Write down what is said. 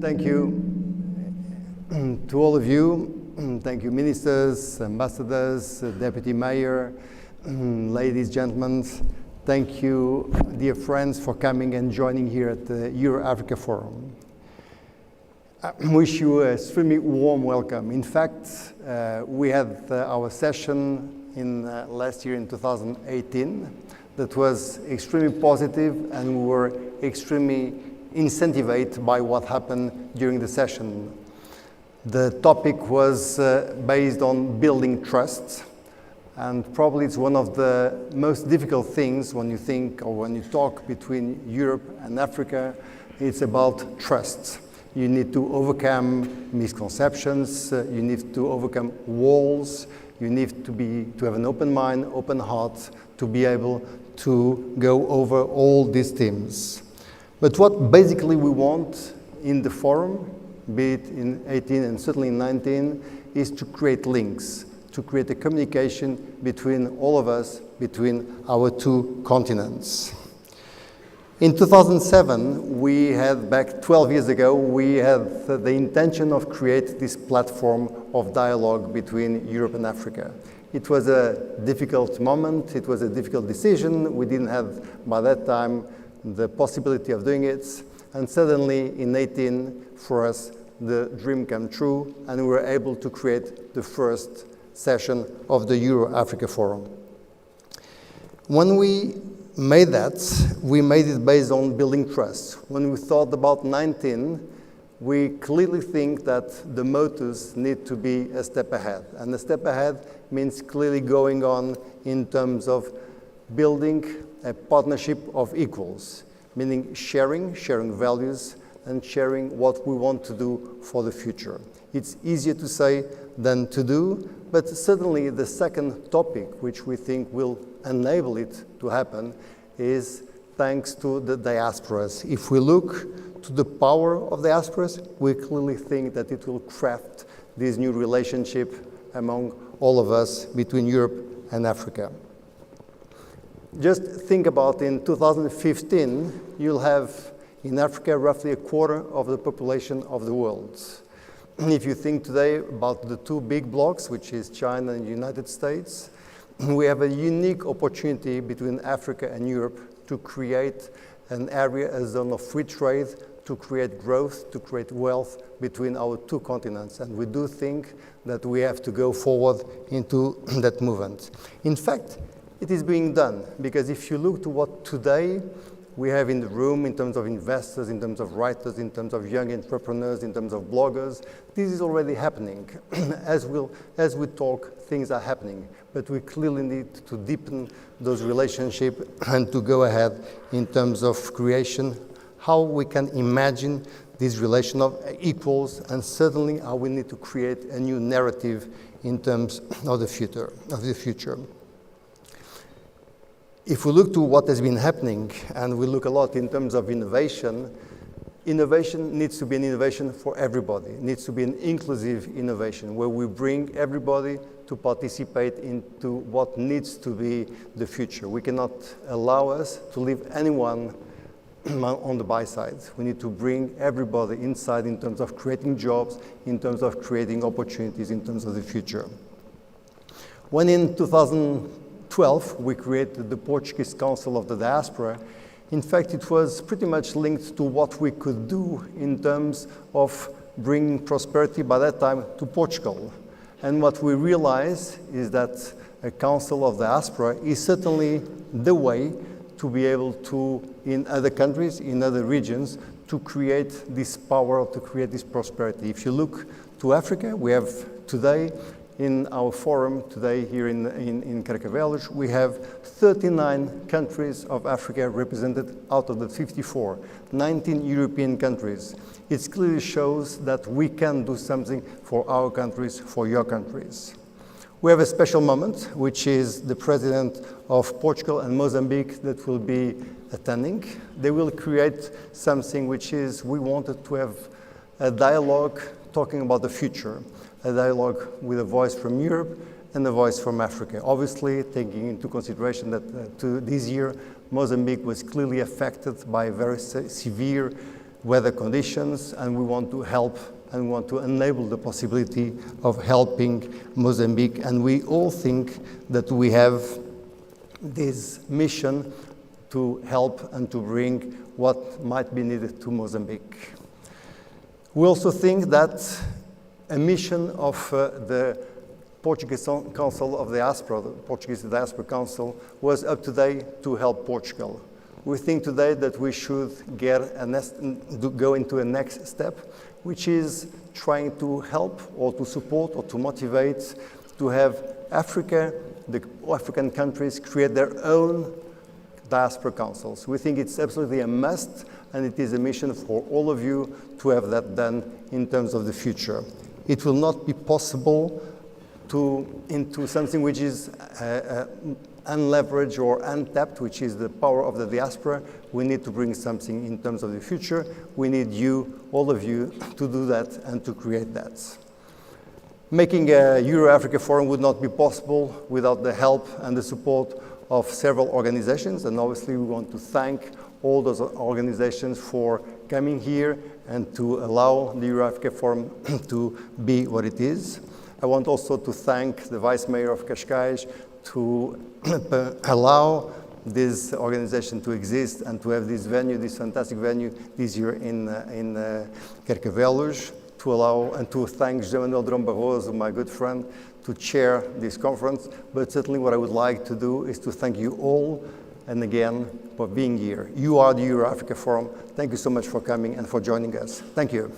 Thank you to all of you. Thank you, ministers, ambassadors, deputy mayor, ladies, gentlemen. Thank you, dear friends, for coming and joining here at the Euro-Africa Forum. I wish you an extremely warm welcome. In fact, we had our session last year in 2018 that was extremely positive, and we were extremely incentivized by what happened during the session. The topic was based on building trust, and probably it's one of the most difficult things when you think or when you talk between Europe and Africa. It's about trust. You need to overcome misconceptions, you need to overcome walls, you need to have an open mind, open heart, to be able to go over all these themes. But what basically we want in the forum, be it in 18 and certainly in 19, is to create links, to create a communication between all of us, between our two continents. In 2007, we had, back 12 years ago, we had the intention of creating this platform of dialogue between Europe and Africa. It was a difficult moment, it was a difficult decision. We didn't have, by that time, the possibility of doing it. And suddenly, in 18, for us, the dream came true, and we were able to create the first session of the Euro-Africa Forum. When we made that, we made it based on building trust. When we thought about 19, we clearly think that the motors need to be a step ahead. And a step ahead means clearly going on in terms of building a partnership of equals, meaning sharing values, and sharing what we want to do for the future. It's easier to say than to do, but certainly the second topic, which we think will enable it to happen, is thanks to the diasporas. If we look to the power of diasporas, we clearly think that it will craft this new relationship among all of us between Europe and Africa. Just think about in 2015, you'll have in Africa roughly a quarter of the population of the world. If you think today about the two big blocs, which is China and the United States, we have a unique opportunity between Africa and Europe to create an area, a zone of free trade, to create growth, to create wealth between our two continents. And we do think that we have to go forward into that movement. In fact, it is being done, because if you look to what today we have in the room in terms of investors, in terms of writers, in terms of young entrepreneurs, in terms of bloggers, this is already happening. As we talk, things are happening, but we clearly need to deepen those relationships and to go ahead in terms of creation, how we can imagine this relation of equals, and certainly how we need to create a new narrative in terms of the future. If we look to what has been happening, and we look a lot in terms of innovation, innovation needs to be an innovation for everybody. It needs to be an inclusive innovation where we bring everybody to participate into what needs to be the future. We cannot allow us to leave anyone on the buy side. We need to bring everybody inside in terms of creating jobs, in terms of creating opportunities, in terms of the future. When in 2012, we created the Portuguese Council of the Diaspora. In fact, it was pretty much linked to what we could do in terms of bringing prosperity by that time to Portugal. And what we realized is that a Council of Diaspora is certainly the way to be able to, in other countries, in other regions, to create this power, to create this prosperity. If you look to Africa, we have today, in our forum today here in Carcavelos, we have 39 countries of Africa represented out of the 54, 19 European countries. It clearly shows that we can do something for our countries, for your countries. We have a special moment, which is the President of Portugal and Mozambique that will be attending. They will create something which is, we wanted to have a dialogue talking about the future. A dialogue with a voice from Europe and a voice from Africa. Obviously, taking into consideration that this year, Mozambique was clearly affected by a very severe weather conditions, and we want to help and we want to enable the possibility of helping Mozambique. And we all think that we have this mission to help and to bring what might be needed to Mozambique. We also think that a mission of the Portuguese Council of Diaspora, the Portuguese Diaspora Council, was up today to help Portugal. We think today that we should go into a next step, which is trying to help or to support or to motivate to have Africa, the African countries, create their own diaspora councils. We think it's absolutely a must, and it is a mission for all of you to have that done in terms of the future. It will not be possible into something which is unleveraged or untapped, which is the power of the diaspora. We need to bring something in terms of the future. We need you, all of you, to do that and to create that. Making a Euro-Africa Forum would not be possible without the help and the support of several organizations, and obviously we want to thank all those organizations for coming here and to allow the Euro-Africa Forum to be what it is. I want also to thank the Vice Mayor of Cascais to allow this organization to exist and to have this venue, this fantastic venue this year in Carcavelos, to allow and to thank José Manuel Durão Barroso, my good friend, to chair this conference. But certainly what I would like to do is to thank you all and again for being here. You are the Euro-Africa Forum. Thank you so much for coming and for joining us. Thank you.